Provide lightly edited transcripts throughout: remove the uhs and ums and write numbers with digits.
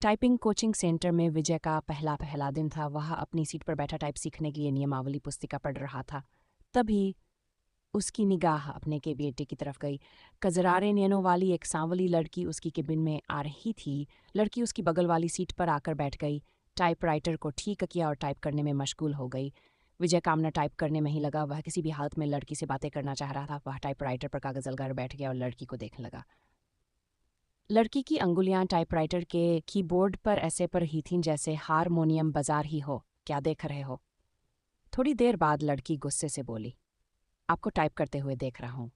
Typing coaching centre में विजय का पहला पहला दिन था। वह अपनी सीट पर बैठा टाइप सीखने के लिए नियमावली पुस्तिका पढ़ रहा था। तभी उसकी निगाह अपने के बेटे की तरफ गई। कजरारे नैनों वाली एक सांवली लड़की उसकी केबिन में आ रही थी। लड़की उसकी बगल वाली सीट पर आकर बैठ गई, टाइपराइटर को ठीक किया और टाइप करने में मशगूल हो गई। विजय कामना टाइप करने में ही लगा। वह किसी भी हालत में लड़की से बातें करना चाह रहा था। वह टाइपराइटर पर कागज लगाकर बैठ गया और लड़की को देखने लगा। लड़की की अंगुलियां टाइपराइटर के कीबोर्ड पर ऐसे पर ही थीं जैसे हारमोनियम बाजार ही हो। क्या देख रहे हो? थोड़ी देर बाद लड़की गुस्से से बोली, आपको टाइप करते हुए देख रहा हूं।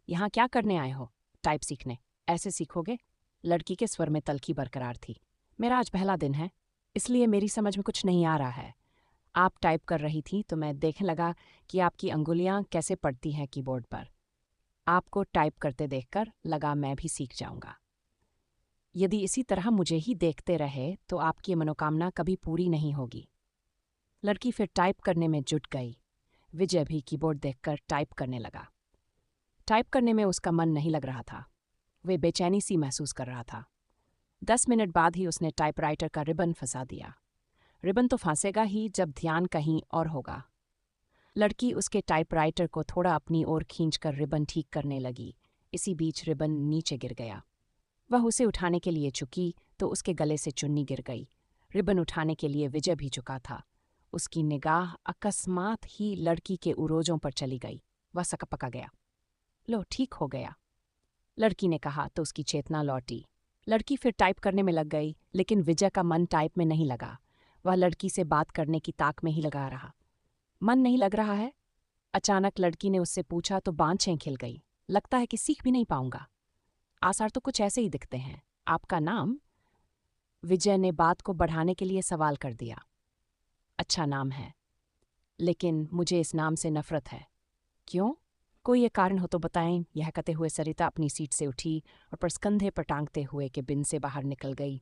यहाँ क्या करने आए हो? टाइप सीखने। ऐसे सीखोगे? लड़की के स्वर में तल्खी बरकरार थी। मेरा आज पहला दिन है, इसलिए मेरी समझ में कुछ नहीं आ रहा है। आप टाइप कर रही थी तो मैं देखने लगा कि आपकी अंगुलियां कैसे पड़ती हैं कीबोर्ड पर। आपको टाइप करते देखकर लगा मैं भी सीख जाऊंगा। यदि इसी तरह मुझे ही देखते रहे तो आपकी मनोकामना कभी पूरी नहीं होगी। लड़की फिर टाइप करने में जुट गई। विजय भी कीबोर्ड देखकर टाइप करने लगा। टाइप करने में उसका मन नहीं लग रहा था। वे बेचैनी सी महसूस कर रहा था। 10 मिनट बाद ही उसने टाइपराइटर का रिबन फंसा दिया। रिबन तो फंसेगा ही जब ध्यान कहीं और होगा। लड़की उसके टाइपराइटर को थोड़ा अपनी ओर खींचकर रिबन ठीक करने लगी। इसी बीच रिबन नीचे गिर गया। वह उसे उठाने के लिए झुकी तो उसके गले से चुन्नी गिर गई। रिबन उठाने के लिए विजय भी झुका था। उसकी निगाह अकस्मात ही लड़की के उरोजों पर चली गई। वह सकपका गया। लो, ठीक हो गया, लड़की ने कहा तो उसकी चेतना लौटी। लड़की फिर टाइप करने में लग गई, लेकिन विजय का मन टाइप में नहीं लगा। वह लड़की से बात करने की ताक में ही लगा रहा। मन नहीं लग रहा है? अचानक लड़की ने उससे पूछा तो बाँछें खिल गई। लगता है कि सीख भी नहीं पाऊंगा। आसार तो कुछ ऐसे ही दिखते हैं। आपका नाम? विजय ने बात को बढ़ाने के लिए सवाल कर दिया। अच्छा नाम है, लेकिन मुझे इस नाम से नफरत है। क्यों? कोई एक कारण हो तो बताएं। यह कहते हुए सरिता अपनी सीट से उठी और परस्कंधे पर टांगते हुए केबिन से बाहर निकल गई।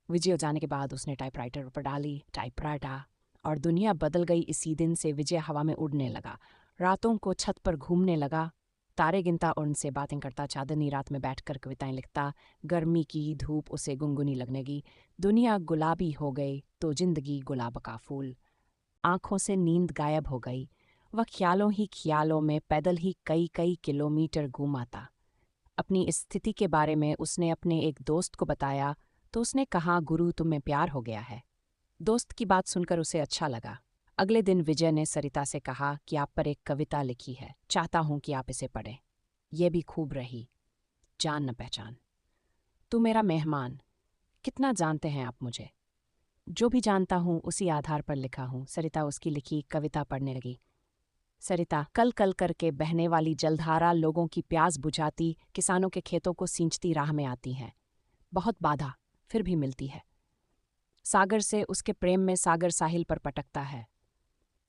विजय जाने के बाद उसने टाइपराइटर पर डाली, टाइपराइटर, और दुनिया बदल गई। इसी दिन से विजय हवा में उड़ने लगा, रातों को छत पर घूमने लगा, तारे गिनता और उनसे बातें करता, चांदनी रात में बैठकर कविताएं लिखता। गर्मी की धूप उसे गुनगुनी लगने लगी। दुनिया गुलाबी हो गई तो जिंदगी गुलाब का फूल। आंखों से नींद गायब हो गई। वह ख्यालों ही ख्यालों में पैदल ही कई कई किलोमीटर घूमाता। अपनी इस स्थिति के बारे में उसने अपने एक दोस्त को बताया तो उसने कहा, गुरु, तुम्हें प्यार हो गया है। दोस्त की बात सुनकर उसे अच्छा लगा। अगले दिन विजय ने सरिता से कहा कि आप पर एक कविता लिखी है, चाहता हूं कि आप इसे पढ़ें। यह भी खूब रही, जान न पहचान। तू मेरा मेहमान। कितना जानते हैं आप मुझे? जो भी जानता हूं उसी आधार पर लिखा हूं। सरिता उसकी लिखी कविता पढ़ने लगी। सरिता, कल कल करके बहने वाली जलधारा लोगों की प्यास बुझाती, किसानों के खेतों को सींचती राह में आती है। बहुत बाधा फिर भी मिलती है। सागर से उसके प्रेम में सागर साहिल पर पटकता है।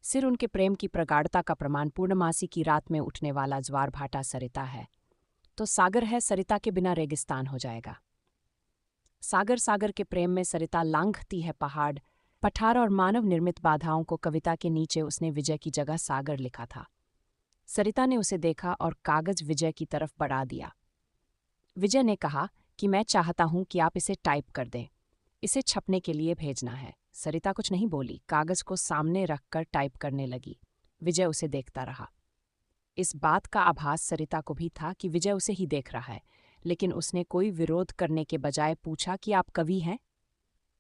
सिर उनके प्रेम की प्रगाढ़ता का प्रमाण पूर्णमासी की रात में उठने वाला ज्वार भाटा सरिता है। तो सागर है, सरिता के बिना रेगिस्तान हो जाएगा। सागर सागर के प्रेम में सरिता लांघती है पहाड़, पठार और मानव निर्मित बाधाओं को। कविता के नीचे उसने विजय की जगह सागर लिखा था। सरिता ने उसे देखा और कागज विजय की तरफ बढ़ा दिया। विजय ने कहा कि मैं चाहता हूं कि आप इसे टाइप कर दें। इसे छपने के लिए भेजना है। सरिता कुछ नहीं बोली, कागज को सामने रखकर टाइप करने लगी। विजय उसे देखता रहा। इस बात का आभास सरिता को भी था कि विजय उसे ही देख रहा है, लेकिन उसने कोई विरोध करने के बजाय पूछा कि आप कवि हैं?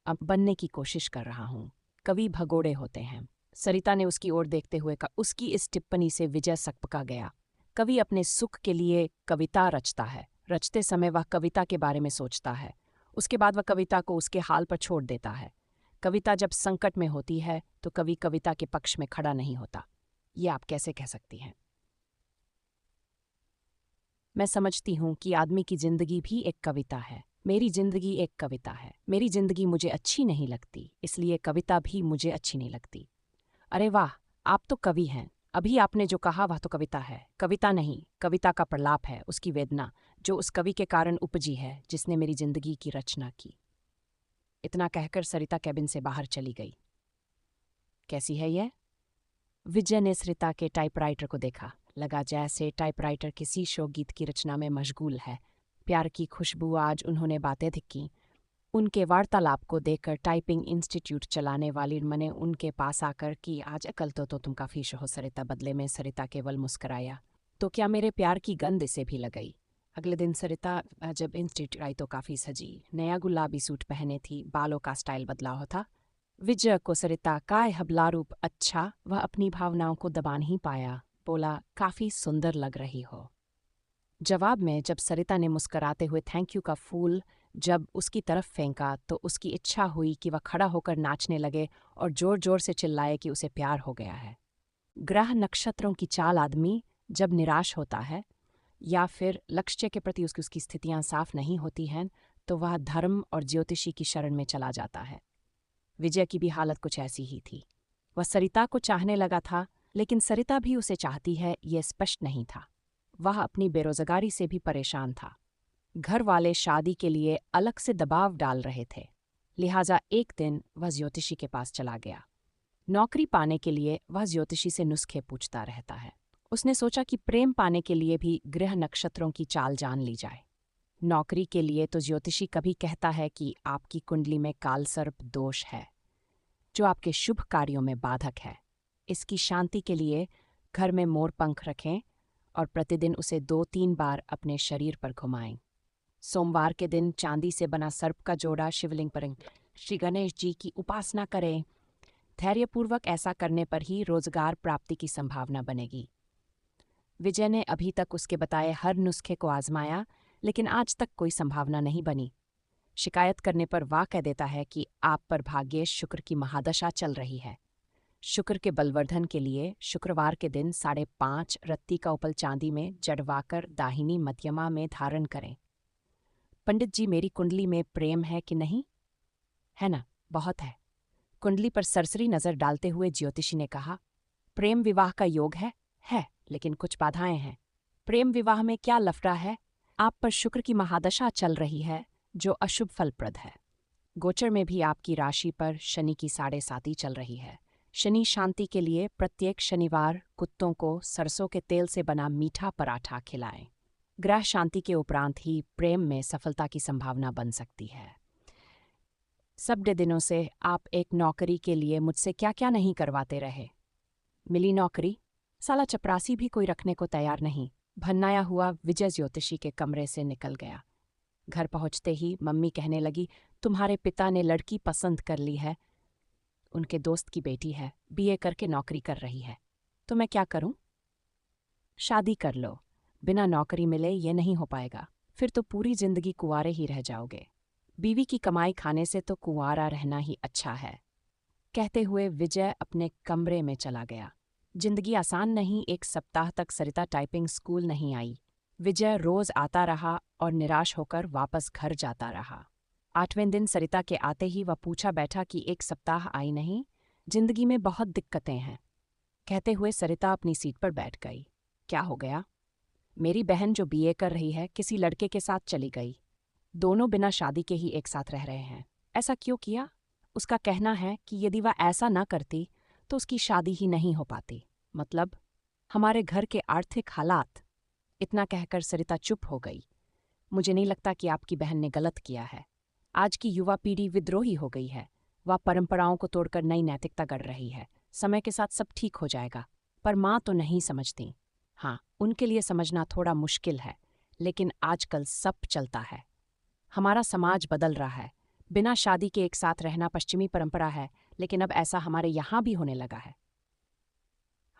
अब बनने की कोशिश कर रहा हूं। कवि भगोड़े होते हैं। सरिता ने उसकी ओर देखते हुए कहा। उसकी इस टिप्पणी से विजय सकपका गया। कवि अपने सुख के लिए कविता रचता है। रचते समय वह कविता के बारे में सोचता है। उसके बाद वह कविता को उसके हाल पर छोड़ देता है। कविता जब संकट में होती है तो कवि कविता के पक्ष में खड़ा नहीं होता। ये आप कैसे कह सकती हैं? मैं समझती हूं कि आदमी की जिंदगी भी एक कविता है। मेरी जिंदगी एक कविता है। मेरी जिंदगी मुझे अच्छी नहीं लगती, इसलिए कविता भी मुझे अच्छी नहीं लगती। अरे वाह, आप तो कवि हैं। अभी आपने जो कहा वह तो कविता है। कविता नहीं, कविता का प्रलाप है, उसकी वेदना, जो उस कवि के कारण उपजी है जिसने मेरी जिंदगी की रचना की। इतना कहकर सरिता कैबिन से बाहर चली गई। कैसी है यह? विजय ने सरिता के टाइपराइटर को देखा। लगा जैसे टाइपराइटर किसी शोक गीत की रचना में मशगूल है। प्यार की खुशबू आज उन्होंने बातें धिक्की। उनके वार्तालाप को देखकर टाइपिंग इंस्टीट्यूट चलाने वाली ने उनके पास आकर कि आज कल तो तुम काफ़ी हो सरिता। बदले में सरिता केवल मुस्कराया। तो क्या मेरे प्यार की गंध इसे भी लगई? अगले दिन सरिता जब इंस्टीट्यूट आई तो काफ़ी सजी, नया गुलाबी सूट पहने थी, बालों का स्टाइल बदला हो था। विजय को सरिता का हबला रूप अच्छा, वह अपनी भावनाओं को दबा नहीं पाया। बोला, काफ़ी सुंदर लग रही हो। जवाब में जब सरिता ने मुस्कराते हुए थैंक यू का फूल जब उसकी तरफ फेंका तो उसकी इच्छा हुई कि वह खड़ा होकर नाचने लगे और जोर जोर से चिल्लाए कि उसे प्यार हो गया है। ग्रह नक्षत्रों की चाल आदमी जब निराश होता है या फिर लक्ष्य के प्रति उसकी स्थितियां साफ नहीं होती हैं तो वह धर्म और ज्योतिषी की शरण में चला जाता है। विजय की भी हालत कुछ ऐसी ही थी। वह सरिता को चाहने लगा था, लेकिन सरिता भी उसे चाहती है ये स्पष्ट नहीं था। वह अपनी बेरोजगारी से भी परेशान था। घर वाले शादी के लिए अलग से दबाव डाल रहे थे, लिहाजा एक दिन वह ज्योतिषी के पास चला गया। नौकरी पाने के लिए वह ज्योतिषी से नुस्खे पूछता रहता है। उसने सोचा कि प्रेम पाने के लिए भी ग्रह नक्षत्रों की चाल जान ली जाए। नौकरी के लिए तो ज्योतिषी कभी कहता है कि आपकी कुंडली में कालसर्प दोष है, जो आपके शुभ कार्यों में बाधक है। इसकी शांति के लिए घर में मोर पंख रखें और प्रतिदिन उसे 2-3 बार अपने शरीर पर घुमाएं। सोमवार के दिन चांदी से बना सर्प का जोड़ा शिवलिंग पर श्री गणेश जी की उपासना करें। धैर्यपूर्वक ऐसा करने पर ही रोजगार प्राप्ति की संभावना बनेगी। विजय ने अभी तक उसके बताए हर नुस्खे को आजमाया, लेकिन आज तक कोई संभावना नहीं बनी। शिकायत करने पर वाह कह देता है कि आप पर भाग्येश शुक्र की महादशा चल रही है। शुक्र के बलवर्धन के लिए शुक्रवार के दिन 5.5 रत्ती का उपल चांदी में जड़वाकर दाहिनी मध्यमा में धारण करें। पंडित जी, मेरी कुंडली में प्रेम है कि नहीं? है ना, बहुत है। कुंडली पर सरसरी नजर डालते हुए ज्योतिषी ने कहा, प्रेम विवाह का योग है, लेकिन कुछ बाधाएं हैं। प्रेम विवाह में क्या लफड़ा है? आप पर शुक्र की महादशा चल रही है, जो अशुभ फलप्रद है। गोचर में भी आपकी राशि पर शनि की 7.5 चल रही है। शनि शांति के लिए प्रत्येक शनिवार कुत्तों को सरसों के तेल से बना मीठा पराठा खिलाएं। ग्रह शांति के उपरांत ही प्रेम में सफलता की संभावना बन सकती है। सब दिनों से आप एक नौकरी के लिए मुझसे क्या क्या नहीं करवाते रहे। मिली नौकरी? साला चपरासी भी कोई रखने को तैयार नहीं। भन्नाया हुआ विजय ज्योतिषी के कमरे से निकल गया। घर पहुंचते ही मम्मी कहने लगी, तुम्हारे पिता ने लड़की पसंद कर ली है। उनके दोस्त की बेटी है, बीए करके नौकरी कर रही है। तो मैं क्या करूं? शादी कर लो। बिना नौकरी मिले ये नहीं हो पाएगा, फिर तो पूरी जिंदगी कुंवारे ही रह जाओगे। बीवी की कमाई खाने से तो कुंवारा रहना ही अच्छा है। कहते हुए विजय अपने कमरे में चला गया। जिंदगी आसान नहीं। 1 सप्ताह तक सरिता टाइपिंग स्कूल नहीं आई। विजय रोज आता रहा और निराश होकर वापस घर जाता रहा। 8वें दिन सरिता के आते ही वह पूछा बैठा कि 1 सप्ताह आई नहीं, जिंदगी में बहुत दिक्कतें हैं। कहते हुए सरिता अपनी सीट पर बैठ गई। क्या हो गया? मेरी बहन जो बीए कर रही है किसी लड़के के साथ चली गई। दोनों बिना शादी के ही एक साथ रह रहे हैं। ऐसा क्यों किया? उसका कहना है कि यदि वह ऐसा न करती तो उसकी शादी ही नहीं हो पाती। मतलब हमारे घर के आर्थिक हालात। इतना कहकर सरिता चुप हो गई। मुझे नहीं लगता कि आपकी बहन ने गलत किया है। आज की युवा पीढ़ी विद्रोही हो गई है। वह परंपराओं को तोड़कर नई नैतिकता गढ़ रही है। समय के साथ सब ठीक हो जाएगा। पर माँ तो नहीं समझती। हाँ, उनके लिए समझना थोड़ा मुश्किल है, लेकिन आजकल सब चलता है। हमारा समाज बदल रहा है। बिना शादी के एक साथ रहना पश्चिमी परंपरा है, लेकिन अब ऐसा हमारे यहाँ भी होने लगा है।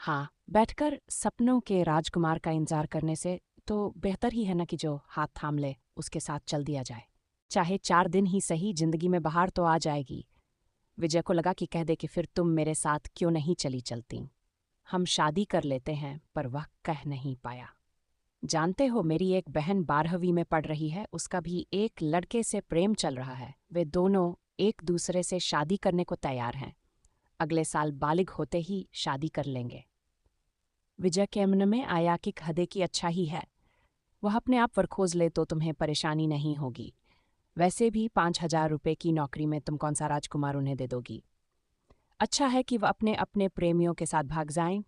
हाँ, बैठकर सपनों के राजकुमार का इंतजार करने से तो बेहतर ही है ना कि जो हाथ थाम ले उसके साथ चल दिया जाए। चाहे 4 दिन ही सही, जिंदगी में बहार तो आ जाएगी। विजय को लगा कि कह दे कि फिर तुम मेरे साथ क्यों नहीं चलती। हम शादी कर लेते हैं, पर वह कह नहीं पाया। जानते हो, मेरी एक बहन 12वीं में पढ़ रही है। उसका भी एक लड़के से प्रेम चल रहा है। वे दोनों एक दूसरे से शादी करने को तैयार हैं। अगले साल बालिग होते ही शादी कर लेंगे। विजय के मन में आया कि हदे की अच्छा ही है। वह अपने आप वरखोज ले तो तुम्हें परेशानी नहीं होगी। वैसे भी 5,000 रुपये की नौकरी में तुम कौन सा राजकुमार उन्हें दे दोगी। अच्छा है कि वह अपने अपने प्रेमियों के साथ भाग जाएं।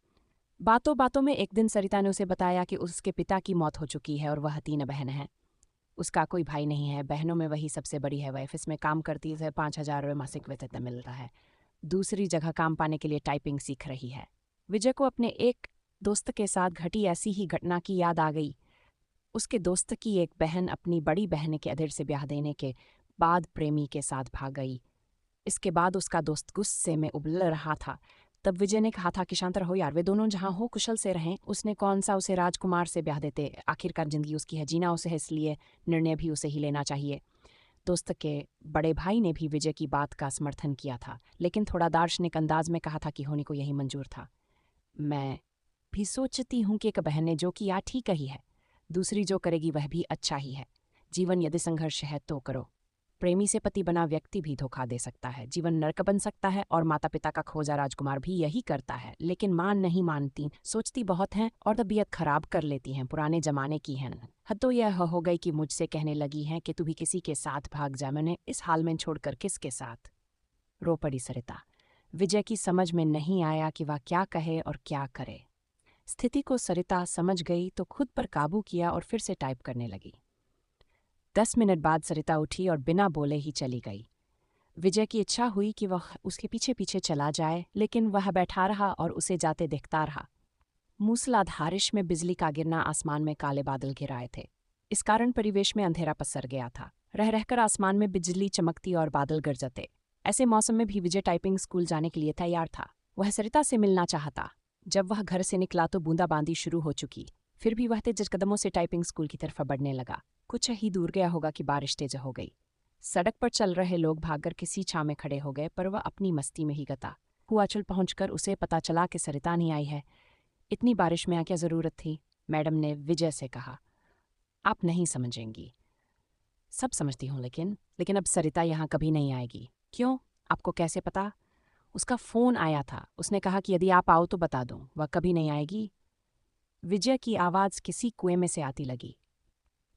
बातों बातों में एक दिन सरिता ने उसे बताया कि उसके पिता की मौत हो चुकी है और वह 3 बहन हैं। उसका कोई भाई नहीं है, बहनों में वही सबसे बड़ी है। वह ऑफिस में काम करती है, 5,000 मासिक वेतन मिलता है। दूसरी जगह काम पाने के लिए टाइपिंग सीख रही है। विजय को अपने एक दोस्त के साथ घटी ऐसी ही घटना की याद आ गई। उसके दोस्त की एक बहन अपनी बड़ी बहन के अधेड़ से ब्याह देने के बाद प्रेमी के साथ भाग गई। इसके बाद उसका दोस्त गुस्से में उबल रहा था। तब विजय ने कहा था कि शांत रहो यार, वे दोनों जहां हो कुशल से रहें। उसने कौन सा उसे राजकुमार से ब्याह देते, आखिरकार जिंदगी उसकी है, जीना उसे है, इसलिए निर्णय भी उसे ही लेना चाहिए। दोस्त के बड़े भाई ने भी विजय की बात का समर्थन किया था, लेकिन थोड़ा दार्शनिक अंदाज में कहा था कि होनी को यही मंजूर था। मैं भी सोचती हूँ कि एक बहन ने जो किया ठीक ही है, दूसरी जो करेगी वह भी अच्छा ही है। जीवन यदि संघर्ष है तो करो। प्रेमी से पति बना व्यक्ति भी धोखा दे सकता है, जीवन नर्क बन सकता है, और माता पिता का खोजा राजकुमार भी यही करता है। लेकिन मां नहीं मानती, सोचती बहुत हैं और तबीयत खराब कर लेती हैं। पुराने जमाने की हैं। हद तो यह हो गई कि मुझसे कहने लगी हैं कि तू भी किसी के साथ भाग जा। मैंने इस हाल में छोड़कर किसके साथ? रो पड़ी सरिता। विजय की समझ में नहीं आया कि वह क्या कहे और क्या करे। स्थिति को सरिता समझ गई तो खुद पर काबू किया और फिर से टाइप करने लगी। 10 मिनट बाद सरिता उठी और बिना बोले ही चली गई। विजय की इच्छा हुई कि वह उसके पीछे पीछे चला जाए, लेकिन वह बैठा रहा और उसे जाते देखता रहा। मूसलाधार बारिश में बिजली का गिरना, आसमान में काले बादल घिराए थे। इस कारण परिवेश में अंधेरा पसर गया था। रह रहकर आसमान में बिजली चमकती और बादल गरजते। ऐसे मौसम में भी विजय टाइपिंग स्कूल जाने के लिए तैयार था। वह सरिता से मिलना चाहता। जब वह घर से निकला तो बूंदाबांदी शुरू हो चुकी। फिर भी वह तेज कदमों से टाइपिंग स्कूल की तरफ बढ़ने लगा। कुछ ही दूर गया होगा कि बारिश तेज हो गई। सड़क पर चल रहे लोग भागकर किसी छां में खड़े हो गए, पर वह अपनी मस्ती में ही गता हुआ चल पहुंचकर उसे पता चला कि सरिता नहीं आई है। इतनी बारिश में क्या जरूरत थी? मैडम ने विजय से कहा। आप नहीं समझेंगी। सब समझती हूँ, लेकिन अब सरिता यहाँ कभी नहीं आएगी। क्यों? आपको कैसे पता? उसका फोन आया था, उसने कहा कि यदि आप आओ तो बता दूं। वह कभी नहीं आएगी। विजय की आवाज किसी कुएं में से आती लगी।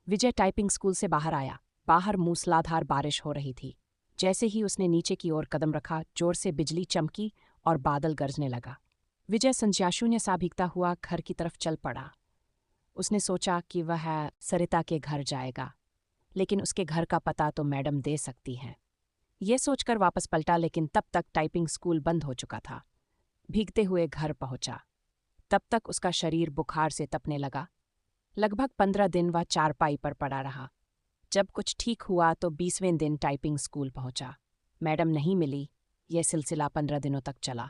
विजय टाइपिंग स्कूल से बाहर आया। बाहर मूसलाधार बारिश हो रही थी। जैसे ही उसने नीचे की ओर कदम रखा, जोर से बिजली चमकी और बादल गरजने लगा। विजय संशयाशून्य सा भीगता हुआ घर की तरफ चल पड़ा। उसने सोचा कि वह सरिता के घर जाएगा, लेकिन उसके घर का पता तो मैडम दे सकती हैं। ये सोचकर वापस पलटा, लेकिन तब तक टाइपिंग स्कूल बंद हो चुका था। भीगते हुए घर पहुंचा। तब तक उसका शरीर बुखार से तपने लगा। लगभग 15 दिन वह चारपाई पर पड़ा रहा। जब कुछ ठीक हुआ तो 20वें दिन टाइपिंग स्कूल पहुंचा। मैडम नहीं मिली। यह सिलसिला 15 दिनों तक चला।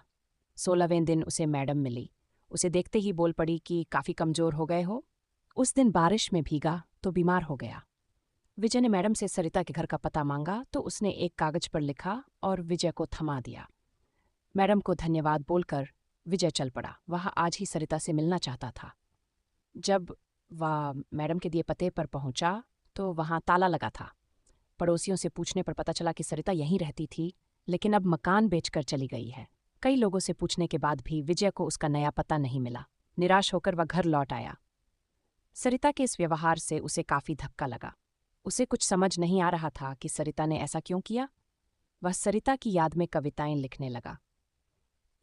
16वें दिन उसे मैडम मिली। उसे देखते ही बोल पड़ी कि काफ़ी कमज़ोर हो गए हो। उस दिन बारिश में भीगा तो बीमार हो गया। विजय ने मैडम से सरिता के घर का पता मांगा तो उसने एक कागज पर लिखा और विजय को थमा दिया। मैडम को धन्यवाद बोलकर विजय चल पड़ा। वह आज ही सरिता से मिलना चाहता था। जब वह मैडम के दिए पते पर पहुंचा तो वहां ताला लगा था। पड़ोसियों से पूछने पर पता चला कि सरिता यहीं रहती थी, लेकिन अब मकान बेचकर चली गई है। कई लोगों से पूछने के बाद भी विजय को उसका नया पता नहीं मिला। निराश होकर वह घर लौट आया। सरिता के इस व्यवहार से उसे काफी धक्का लगा। उसे कुछ समझ नहीं आ रहा था कि सरिता ने ऐसा क्यों किया। वह सरिता की याद में कविताएं लिखने लगा।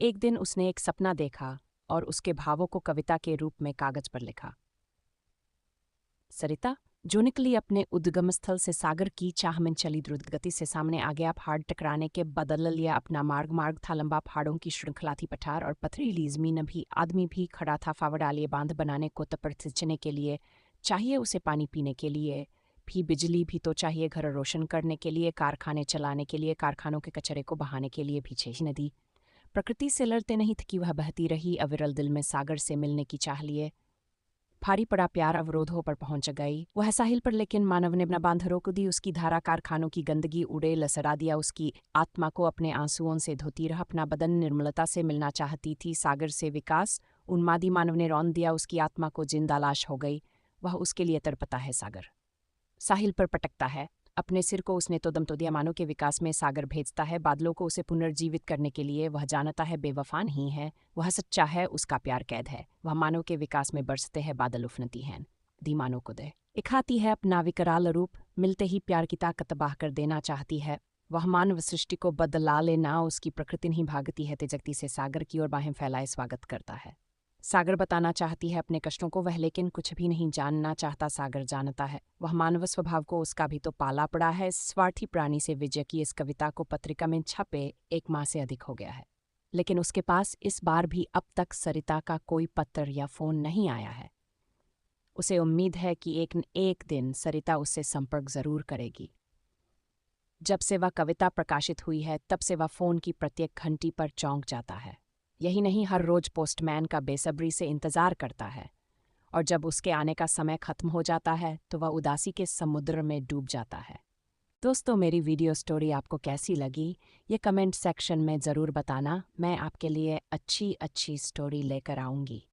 एक दिन उसने एक सपना देखा और उसके भावों को कविता के रूप में कागज पर लिखा। सरिता जो निकली अपने उद्गम स्थल से, सागर की चाह में चली द्रुत गति से सामने आ गया। पहाड़ टकराने के बदल लिया अपना मार्ग। मार्ग था लंबा, पहाड़ों की श्रृंखला थी पठार और पथरीली जमीन भी। आदमी भी खड़ा था फावड़ डालिए बांध बनाने को, तपर सिंचने के लिए चाहिए उसे पानी पीने के लिए भी बिजली भी तो चाहिए, घर रोशन करने के लिए, कारखाने चलाने के लिए, कारखानों के कचरे को बहाने के लिए। पीछे ही नदी प्रकृति से लड़ते नहीं थी कि वह बहती रही अविरल, दिल में सागर से मिलने की चाह लिए। भारी पड़ा प्यार अवरोधों पर पहुंच गई वह साहिल पर, लेकिन मानव ने अपना बांध रोक दी। उसकी धारा कारखानों की गंदगी उड़े लसड़ा दिया। उसकी आत्मा को अपने आंसुओं से धोती रहा। अपना बदन निर्मलता से मिलना चाहती थी। सागर से विकास उन्मादी मानव ने रौंद दिया। उसकी आत्मा को जिंदा लाश हो गई। वह उसके लिए तड़पता है। सागर साहिल पर पटकता है। अपने सिर को उसने तो दम तो दिया। मानव के विकास में सागर भेजता है बादलों को उसे पुनर्जीवित करने के लिए। वह जानता है बेवफा नहीं है, वह सच्चा है, उसका प्यार कैद है। वह मानव के विकास में बरसते हैं बादल, उफनती हैं दीमानों को दे इखाती है अपना विकराल रूप। मिलते ही प्यार की ताकत बहा कर देना चाहती है। वह मानव सृष्टि को बदला लेना उसकी प्रकृति नहीं भागती है। तिजकती से सागर की ओर बाहें फैलाए स्वागत करता है। सागर बताना चाहती है अपने कष्टों को वह, लेकिन कुछ भी नहीं जानना चाहता। सागर जानता है वह मानव स्वभाव को, उसका भी तो पाला पड़ा है। स्वार्थी प्राणी से विजय की इस कविता को पत्रिका में छपे 1 माह से अधिक हो गया है, लेकिन उसके पास इस बार भी अब तक सरिता का कोई पत्र या फोन नहीं आया है। उसे उम्मीद है कि एक न एक दिन सरिता उससे संपर्क जरूर करेगी। जब से वह कविता प्रकाशित हुई है तब से वह फोन की प्रत्येक घंटी पर चौंक जाता है। यही नहीं, हर रोज पोस्टमैन का बेसब्री से इंतजार करता है, और जब उसके आने का समय खत्म हो जाता है तो वह उदासी के समुद्र में डूब जाता है। दोस्तों, मेरी वीडियो स्टोरी आपको कैसी लगी ये कमेंट सेक्शन में ज़रूर बताना। मैं आपके लिए अच्छी अच्छी स्टोरी लेकर आऊँगी।